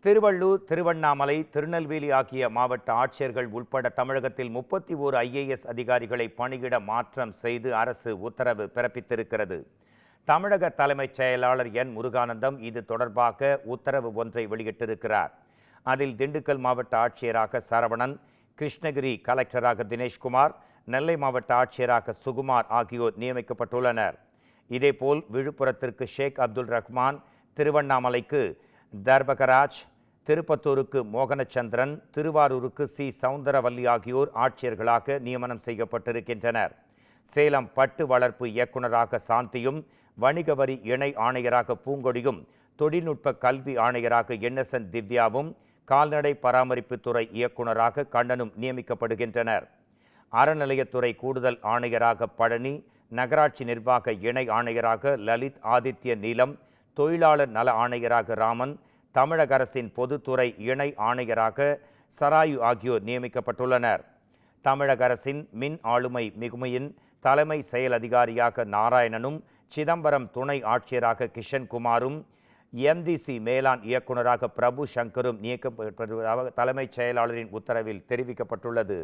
திருவள்ளூர், திருவண்ணாமலை, திருநெல்வேலி ஆகிய மாவட்ட ஆட்சியர்கள் உட்பட தமிழகத்தில் 31 IAS அதிகாரிகளை பணியிட மாற்றம் செய்து அரசு உத்தரவு பிறப்பித்திருக்கிறது. தமிழக தலைமைச் செயலாளர் என். முருகானந்தம் இது தொடர்பாக உத்தரவு ஒன்றை வெளியிட்டிருக்கிறார். அதில் திண்டுக்கல் மாவட்ட ஆட்சியராக சரவணன், கிருஷ்ணகிரி கலெக்டராக தினேஷ்குமார், நெல்லை மாவட்ட ஆட்சியராக சுகுமார் ஆகியோர் நியமிக்கப்பட்டுள்ளனர். இதேபோல் விழுப்புரத்திற்கு ஷேக் அப்துல் ரஹ்மான், திருவண்ணாமலைக்கு தர்பகராஜ், திருப்பத்தூருக்கு மோகனச்சந்திரன், திருவாரூருக்கு சி. சவுந்தரவல்லி ஆகியோர் ஆட்சியர்களாக நியமனம் செய்யப்பட்டிருக்கின்றனர். சேலம் பட்டு வளர்ப்பு இயக்குநராக சாந்தியும், வணிக வரி இணை ஆணையராக பூங்கொடியும், தொழில்நுட்ப கல்வி ஆணையராக NSN திவ்யாவும், கால்நடை பராமரிப்புத்துறை இயக்குநராக கண்ணனும் நியமிக்கப்படுகின்றனர். அறநிலையத்துறை கூடுதல் ஆணையராக பழனி, நகராட்சி நிர்வாக இணை ஆணையராக லலித் ஆதித்ய நீலம், தொழிலாளர் நல ஆணையராக ராமன், தமிழக அரசின் பொதுத்துறை இணை ஆணையராக சராயு ஆகியோர் நியமிக்கப்பட்டுள்ளனர். தமிழக அரசின் மின் ஆளுமை மிகுமையின் தலைமை செயல் அதிகாரியாக நாராயணனும், சிதம்பரம் துணை ஆட்சியராக கிஷன்குமாரும், MDC மேலாண் இயக்குநராக பிரபு சங்கரும் நியமிக்கப்படுவதாக தலைமைச் செயலாளரின் உத்தரவில் தெரிவிக்கப்பட்டுள்ளது.